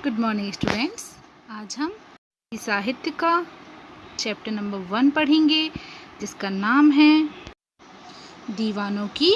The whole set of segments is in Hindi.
Good morning students. आज हम साहित्य का चैप्टर नंबर 1 पढ़ेंगे, जिसका नाम है दीवानों की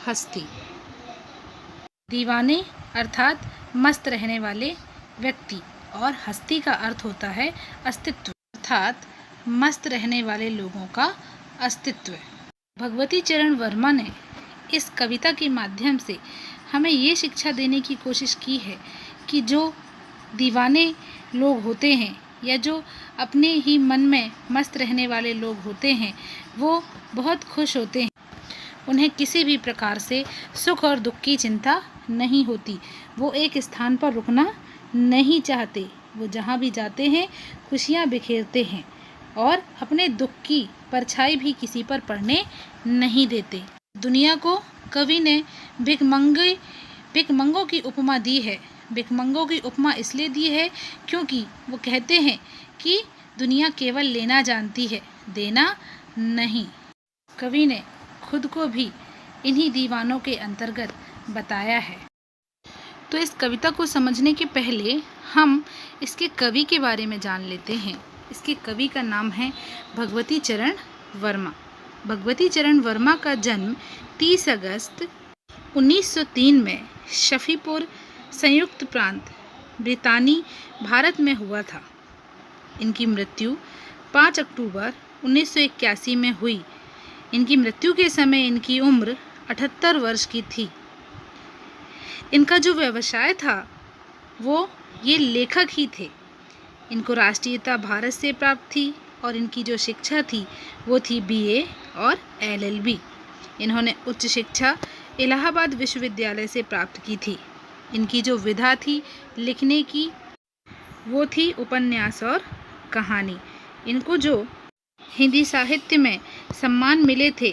हस्ती। दीवाने अर्थात मस्त रहने वाले व्यक्ति, और हस्ती का अर्थ होता है अस्तित्व, अर्थात मस्त रहने वाले लोगों का अस्तित्व। भगवती चरण वर्मा ने इस कविता के माध्यम से हमें ये शिक्षा देने की कोशिश की है कि जो दीवाने लोग होते हैं या जो अपने ही मन में मस्त रहने वाले लोग होते हैं, वो बहुत खुश होते हैं। उन्हें किसी भी प्रकार से सुख और दुख की चिंता नहीं होती। वो एक स्थान पर रुकना नहीं चाहते। वो जहाँ भी जाते हैं खुशियाँ बिखेरते हैं और अपने दुख की परछाई भी किसी पर पड़ने नहीं देते। दुनिया को कवि ने भिखमंगों की उपमा दी है। भिखमंगों की उपमा इसलिए दी है क्योंकि वो कहते हैं कि दुनिया केवल लेना जानती है, देना नहीं। कवि ने खुद को भी इन्हीं दीवानों के अंतर्गत बताया है। तो इस कविता को समझने के पहले हम इसके कवि के बारे में जान लेते हैं। इसके कवि का नाम है भगवती चरण वर्मा। भगवती चरण वर्मा का जन्म 30 अगस्त 1903 में शफीपुर, संयुक्त प्रांत ब्रितानी, भारत में हुआ था। इनकी मृत्यु 5 अक्टूबर 1981 में हुई। इनकी मृत्यु के समय इनकी उम्र 78 वर्ष की थी। इनका जो व्यवसाय था वो ये लेखक ही थे। इनको राष्ट्रीयता भारत से प्राप्त थी और इनकी जो शिक्षा थी वो थी BA और LLB। इन्होंने उच्च शिक्षा इलाहाबाद विश्वविद्यालय से प्राप्त की थी। इनकी जो विधा थी लिखने की वो थी उपन्यास और कहानी। इनको जो हिंदी साहित्य में सम्मान मिले थे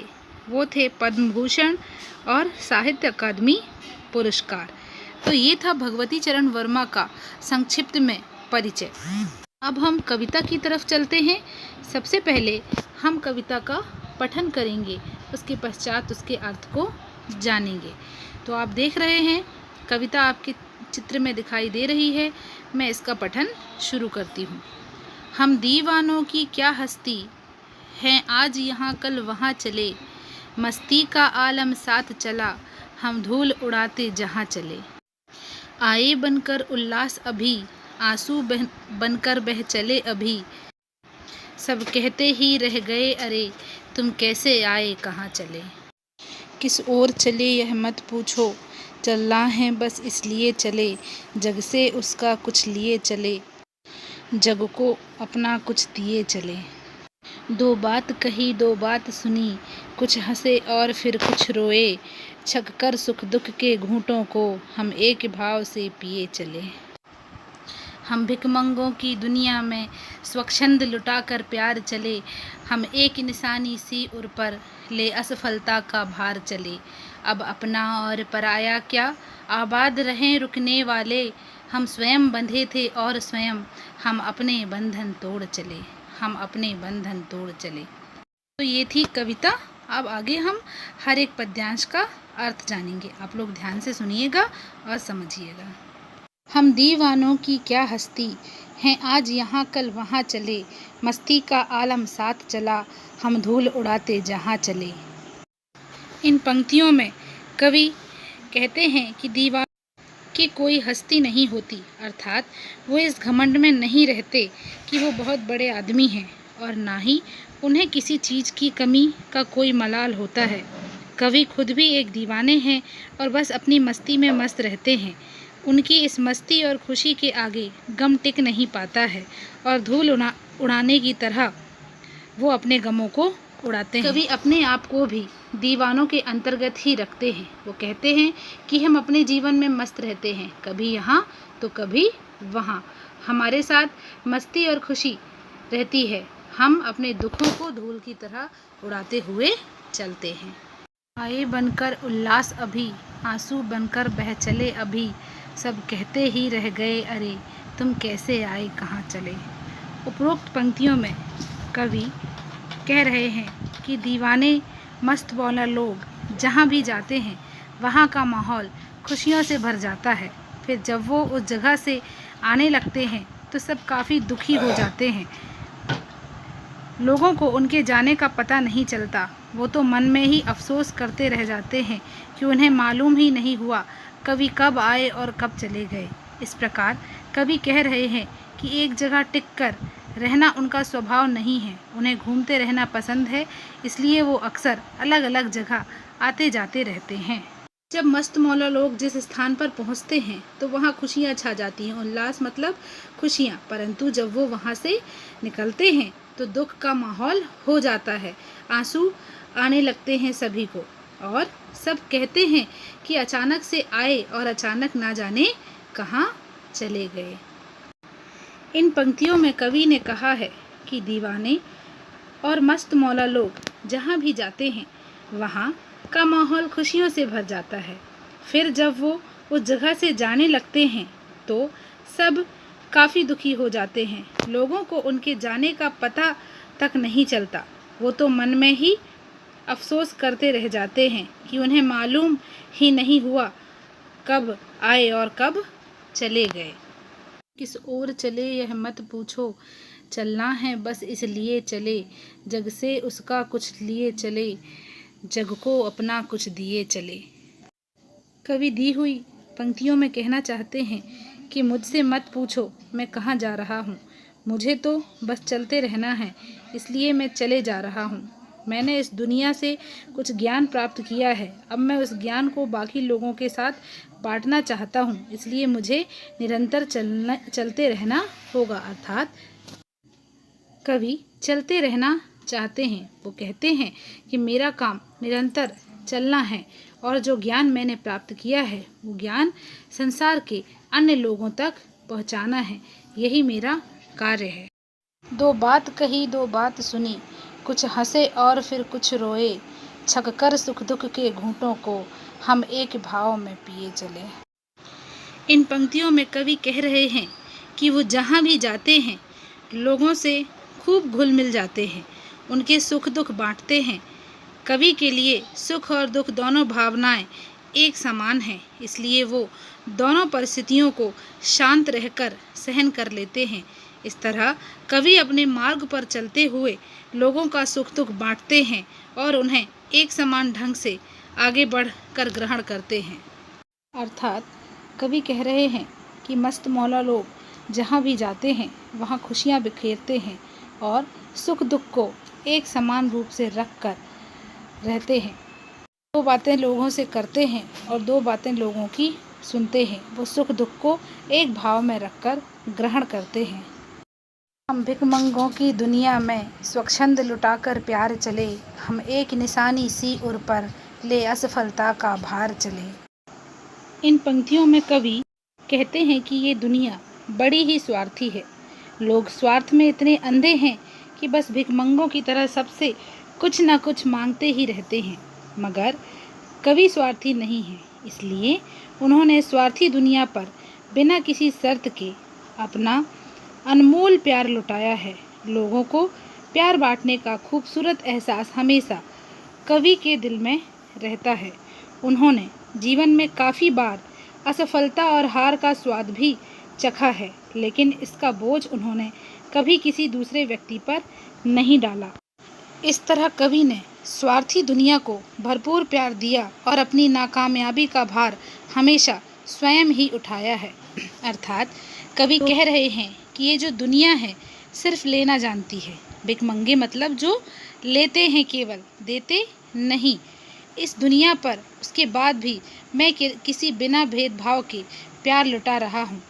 वो थे पद्म भूषण और साहित्य अकादमी पुरस्कार। तो ये था भगवती चरण वर्मा का संक्षिप्त में परिचय। अब हम कविता की तरफ चलते हैं। सबसे पहले हम कविता का पठन करेंगे, उसके पश्चात उसके अर्थ को जानेंगे। तो आप देख रहे हैं कविता आपके चित्र में दिखाई दे रही है। मैं इसका पठन शुरू करती हूँ। हम दीवानों की क्या हस्ती हैं, आज यहाँ कल वहाँ चले, मस्ती का आलम साथ चला, हम धूल उड़ाते जहाँ चले। आए बनकर उल्लास अभी, आंसू बनकर बह चले अभी, सब कहते ही रह गए अरे, तुम कैसे आए कहाँ चले। किस ओर चले यह मत पूछो, चलना है बस इसलिए चले, जग से उसका कुछ लिए चले, जग को अपना कुछ दिए चले। दो बात कही दो बात सुनी, कुछ हंसे और फिर कुछ रोए, छक कर सुख दुख के घूंटों को हम एक भाव से पिए चले। हम भिखमंगों की दुनिया में स्वच्छंद लुटा कर प्यार चले, हम एक निशानी सी उर पर ले असफलता का भार चले। अब अपना और पराया क्या, आबाद रहें रुकने वाले, हम स्वयं बंधे थे और स्वयं हम अपने बंधन तोड़ चले, हम अपने बंधन तोड़ चले। तो ये थी कविता। अब आगे हम हर एक पद्यांश का अर्थ जानेंगे। आप लोग ध्यान से सुनिएगा और समझिएगा। हम दीवानों की क्या हस्ती हैं, आज यहाँ कल वहाँ चले, मस्ती का आलम साथ चला, हम धूल उड़ाते जहाँ चले। इन पंक्तियों में कवि कहते हैं कि दीवान की कोई हस्ती नहीं होती, अर्थात वो इस घमंड में नहीं रहते कि वो बहुत बड़े आदमी हैं, और ना ही उन्हें किसी चीज़ की कमी का कोई मलाल होता है। कवि खुद भी एक दीवाने हैं और बस अपनी मस्ती में मस्त रहते हैं। उनकी इस मस्ती और खुशी के आगे गम टिक नहीं पाता है और धूल उड़ाने की तरह वो अपने गमों को उड़ाते हैं। कवि अपने आप को भी दीवानों के अंतर्गत ही रखते हैं। वो कहते हैं कि हम अपने जीवन में मस्त रहते हैं, कभी यहाँ तो कभी वहाँ, हमारे साथ मस्ती और खुशी रहती है, हम अपने दुखों को धूल की तरह उड़ाते हुए चलते हैं। आए बनकर उल्लास अभी, आंसू बनकर बह चले अभी, सब कहते ही रह गए अरे, तुम कैसे आए कहाँ चले। उपरोक्त पंक्तियों में कवि कह रहे हैं कि दीवाने मस्त मौला लोग जहाँ भी जाते हैं वहाँ का माहौल खुशियों से भर जाता है। फिर जब वो उस जगह से आने लगते हैं तो सब काफ़ी दुखी हो जाते हैं। लोगों को उनके जाने का पता नहीं चलता, वो तो मन में ही अफसोस करते रह जाते हैं कि उन्हें मालूम ही नहीं हुआ कभी कब आए और कब चले गए। इस प्रकार कवि कह रहे हैं कि एक जगह टिक कर रहना उनका स्वभाव नहीं है, उन्हें घूमते रहना पसंद है, इसलिए वो अक्सर अलग अलग जगह आते जाते रहते हैं। जब मस्त मौला लोग जिस स्थान पर पहुंचते हैं तो वहाँ खुशियाँ छा जाती हैं। उल्लास मतलब खुशियाँ। परंतु जब वो वहाँ से निकलते हैं तो दुख का माहौल हो जाता है, आंसू आने लगते हैं सभी को, और सब कहते हैं कि अचानक से आए और अचानक ना जाने कहाँ चले गए। इन पंक्तियों में कवि ने कहा है कि दीवाने और मस्त मौला लोग जहाँ भी जाते हैं वहाँ का माहौल खुशियों से भर जाता है। फिर जब वो उस जगह से जाने लगते हैं तो सब काफ़ी दुखी हो जाते हैं। लोगों को उनके जाने का पता तक नहीं चलता, वो तो मन में ही अफसोस करते रह जाते हैं कि उन्हें मालूम ही नहीं हुआ कब आए और कब चले गए। किस ओर चले यह मत पूछो, चलना है बस इसलिए चले, जग से उसका कुछ लिए चले, जग को अपना कुछ दिए चले। कवि दी हुई पंक्तियों में कहना चाहते हैं कि मुझसे मत पूछो मैं कहाँ जा रहा हूँ, मुझे तो बस चलते रहना है, इसलिए मैं चले जा रहा हूँ। मैंने इस दुनिया से कुछ ज्ञान प्राप्त किया है, अब मैं उस ज्ञान को बाकी लोगों के साथ बांटना चाहता हूँ, इसलिए मुझे निरंतर चलते रहना होगा। अर्थात कवि चलते रहना चाहते हैं। वो कहते हैं कि मेरा काम निरंतर चलना है और जो ज्ञान मैंने प्राप्त किया है वो ज्ञान संसार के अन्य लोगों तक पहुंचाना है, यही मेरा कार्य है। दो बात कही दो बात सुनी, कुछ हंसे और फिर कुछ रोए, छक कर सुख दुख के घूंटों को हम एक भाव में पिए चले। इन पंक्तियों में कवि कह रहे हैं कि वो जहाँ भी जाते हैं लोगों से खूब घुल मिल जाते हैं, उनके सुख दुख बांटते हैं। कवि के लिए सुख और दुख दोनों भावनाएं एक समान हैं, इसलिए वो दोनों परिस्थितियों को शांत रहकर सहन कर लेते हैं। इस तरह कवि अपने मार्ग पर चलते हुए लोगों का सुख दुख बांटते हैं और उन्हें एक समान ढंग से आगे बढ़कर ग्रहण करते हैं। अर्थात कवि कह रहे हैं कि मस्त मौला लोग जहाँ भी जाते हैं वहाँ खुशियाँ बिखेरते हैं और सुख दुख को एक समान रूप से रख कर रहते हैं। दो बातें लोगों से करते हैं और दो बातें लोगों की सुनते हैं। वो सुख दुख को एक भाव में रखकर ग्रहण करते हैं। हम भिखमंगों की दुनिया में स्वच्छंद लुटाकर प्यार चले, हम एक निशानी सी उर पर ले असफलता का भार चले। इन पंक्तियों में कवि कहते हैं कि ये दुनिया बड़ी ही स्वार्थी है। लोग स्वार्थ में इतने अंधे हैं कि बस भिखमंगों की तरह सबसे कुछ न कुछ मांगते ही रहते हैं। मगर कवि स्वार्थी नहीं है, इसलिए उन्होंने स्वार्थी दुनिया पर बिना किसी शर्त के अपना अनमोल प्यार लुटाया है। लोगों को प्यार बांटने का खूबसूरत एहसास हमेशा कवि के दिल में रहता है। उन्होंने जीवन में काफ़ी बार असफलता और हार का स्वाद भी चखा है, लेकिन इसका बोझ उन्होंने कभी किसी दूसरे व्यक्ति पर नहीं डाला। इस तरह कवि ने स्वार्थी दुनिया को भरपूर प्यार दिया और अपनी नाकामयाबी का भार हमेशा स्वयं ही उठाया है। अर्थात कवि कह रहे हैं कि ये जो दुनिया है सिर्फ लेना जानती है। भिखमंगे मतलब जो लेते हैं, केवल देते नहीं। इस दुनिया पर उसके बाद भी मैं किसी बिना भेदभाव के प्यार लुटा रहा हूँ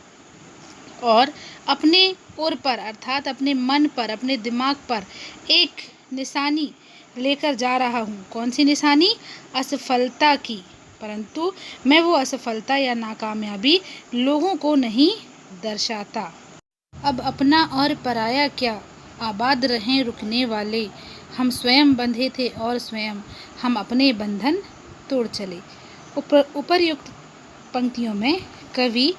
और अपने ओर पर अर्थात अपने मन पर, अपने दिमाग पर एक निशानी लेकर जा रहा हूँ। कौन सी निशानी? असफलता की। परंतु मैं वो असफलता या नाकामयाबी लोगों को नहीं दर्शाता। अब अपना और पराया क्या, आबाद रहें रुकने वाले, हम स्वयं बंधे थे और स्वयं हम अपने बंधन तोड़ चले। उपर्युक्त पंक्तियों में कवि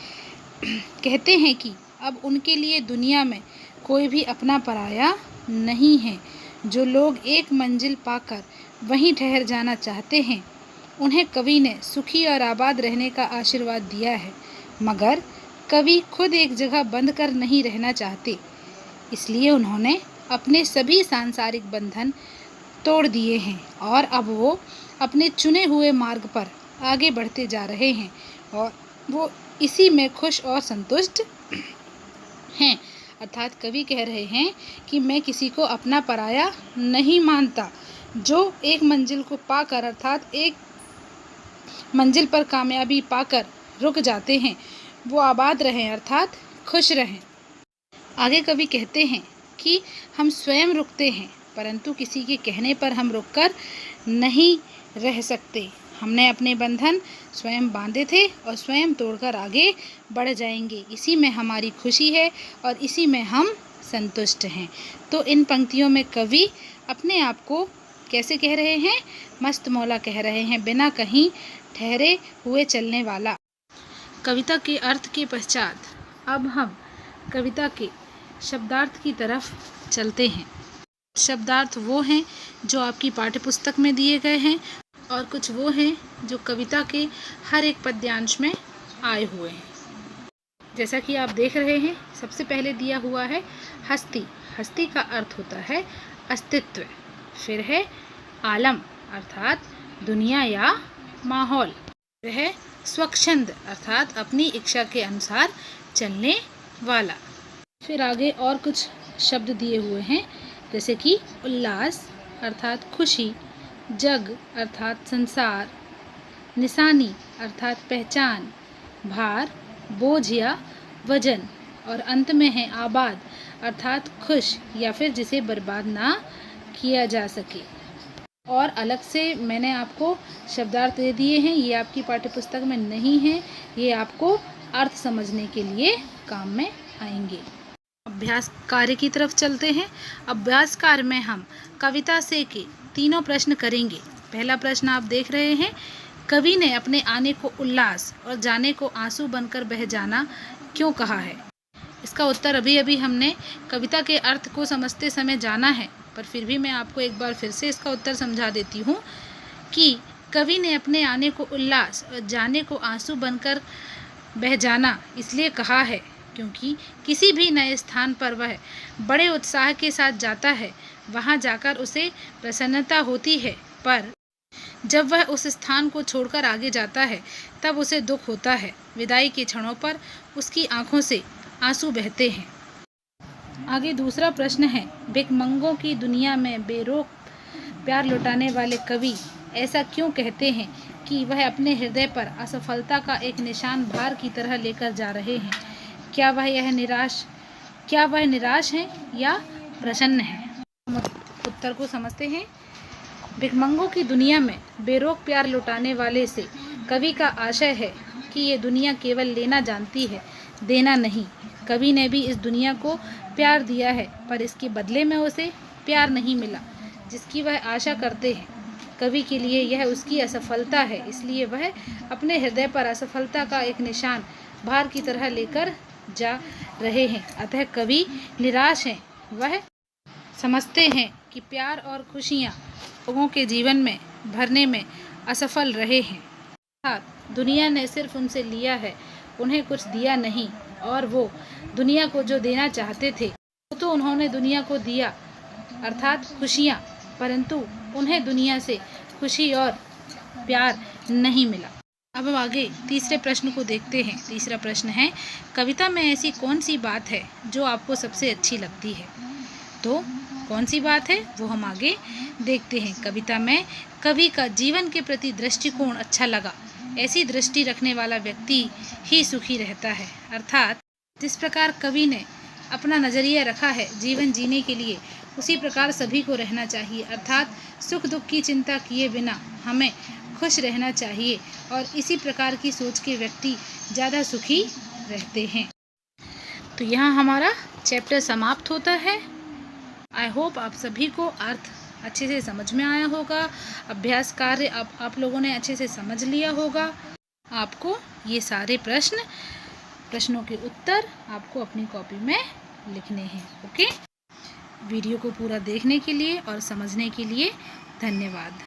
कहते हैं कि अब उनके लिए दुनिया में कोई भी अपना पराया नहीं है। जो लोग एक मंजिल पाकर वहीं ठहर जाना चाहते हैं, उन्हें कवि ने सुखी और आबाद रहने का आशीर्वाद दिया है। मगर कवि खुद एक जगह बंद कर नहीं रहना चाहते, इसलिए उन्होंने अपने सभी सांसारिक बंधन तोड़ दिए हैं और अब वो अपने चुने हुए मार्ग पर आगे बढ़ते जा रहे हैं और वो इसी में खुश और संतुष्ट हैं। अर्थात कवि कह रहे हैं कि मैं किसी को अपना पराया नहीं मानता। जो एक मंजिल को पाकर अर्थात एक मंजिल पर कामयाबी पाकर रुक जाते हैं, वो आबाद रहें अर्थात खुश रहें। आगे कवि कहते हैं कि हम स्वयं रुकते हैं, परंतु किसी के कहने पर हम रुककर नहीं रह सकते। हमने अपने बंधन स्वयं बांधे थे और स्वयं तोड़कर आगे बढ़ जाएंगे। इसी में हमारी खुशी है और इसी में हम संतुष्ट हैं। तो इन पंक्तियों में कवि अपने आप को कैसे कह रहे हैं? मस्त मौला कह रहे हैं, बिना कहीं ठहरे हुए चलने वाला। कविता के अर्थ के पश्चात अब हम कविता के शब्दार्थ की तरफ चलते हैं। शब्दार्थ वो हैं जो आपकी पाठ्यपुस्तक में दिए गए हैं और कुछ वो हैं जो कविता के हर एक पद्यांश में आए हुए हैं। जैसा कि आप देख रहे हैं, सबसे पहले दिया हुआ है हस्ती। हस्ती का अर्थ होता है अस्तित्व। फिर है आलम अर्थात दुनिया या माहौल। फिर है स्वच्छंद अर्थात अपनी इच्छा के अनुसार चलने वाला। फिर आगे और कुछ शब्द दिए हुए हैं, जैसे कि उल्लास अर्थात खुशी, जग अर्थात संसार, निशानी अर्थात पहचान, भार, बोझ या वजन, और अंत में है आबाद अर्थात खुश या फिर जिसे बर्बाद ना किया जा सके। और अलग से मैंने आपको शब्दार्थ दे दिए हैं, ये आपकी पाठ्यपुस्तक में नहीं है, ये आपको अर्थ समझने के लिए काम में आएंगे। अभ्यास कार्य की तरफ चलते हैं। अभ्यास कार्य में हम कविता से के तीनों प्रश्न करेंगे। पहला प्रश्न आप देख रहे हैं, कवि ने अपने आने को उल्लास और जाने को आंसू बनकर बह जाना क्यों कहा है? इसका उत्तर अभी अभी हमने कविता के अर्थ को समझते समय जाना है, पर फिर भी मैं आपको एक बार फिर से इसका उत्तर समझा देती हूँ कि कवि ने अपने आने को उल्लास और जाने को आंसू बनकर बह जाना इसलिए कहा है क्योंकि किसी भी नए स्थान पर वह बड़े उत्साह के साथ जाता है। वहाँ जाकर उसे प्रसन्नता होती है, पर जब वह उस स्थान को छोड़कर आगे जाता है तब उसे दुख होता है। विदाई के क्षणों पर उसकी आंखों से आंसू बहते हैं। आगे दूसरा प्रश्न है, भिखमंगों की दुनिया में बेरोक प्यार लुटाने वाले कवि ऐसा क्यों कहते हैं कि वह अपने हृदय पर असफलता का एक निशान भार की तरह लेकर जा रहे हैं? क्या वह निराश हैं या प्रसन्न हैं? उत्तर को समझते हैं। भिखमंगों की दुनिया में बेरोक प्यार लुटाने वाले से कवि का आशय है कि ये दुनिया केवल लेना जानती है, देना नहीं। कवि ने भी इस दुनिया को प्यार दिया है, पर इसके बदले में उसे प्यार नहीं मिला जिसकी वह आशा करते हैं। कवि के लिए यह उसकी असफलता है, इसलिए वह अपने हृदय पर असफलता का एक निशान भार की तरह लेकर जा रहे हैं। अतः कवि निराश हैं। वह समझते हैं कि प्यार और खुशियाँ लोगों के जीवन में भरने में असफल रहे हैं। अर्थात दुनिया ने सिर्फ उनसे लिया है, उन्हें कुछ दिया नहीं, और वो दुनिया को जो देना चाहते थे वो तो उन्होंने दुनिया को दिया अर्थात खुशियाँ, परंतु उन्हें दुनिया से खुशी और प्यार नहीं मिला। अब हम आगे तीसरे प्रश्न को देखते हैं। तीसरा प्रश्न है, कविता में ऐसी कौन सी बात है जो आपको सबसे अच्छी लगती है? तो कौन सी बात है वो हम आगे देखते हैं। कविता में कवि का जीवन के प्रति दृष्टिकोण अच्छा लगा। ऐसी दृष्टि रखने वाला व्यक्ति ही सुखी रहता है। अर्थात जिस प्रकार कवि ने अपना नज़रिया रखा है जीवन जीने के लिए, उसी प्रकार सभी को रहना चाहिए। अर्थात सुख दुख की चिंता किए बिना हमें खुश रहना चाहिए, और इसी प्रकार की सोच के व्यक्ति ज़्यादा सुखी रहते हैं। तो यहाँ हमारा चैप्टर समाप्त होता है। आई होप आप सभी को अर्थ अच्छे से समझ में आया होगा। अभ्यास कार्य अब आप लोगों ने अच्छे से समझ लिया होगा। आपको ये सारे प्रश्नों के उत्तर आपको अपनी कॉपी में लिखने हैं। ओके, वीडियो को पूरा देखने के लिए और समझने के लिए धन्यवाद।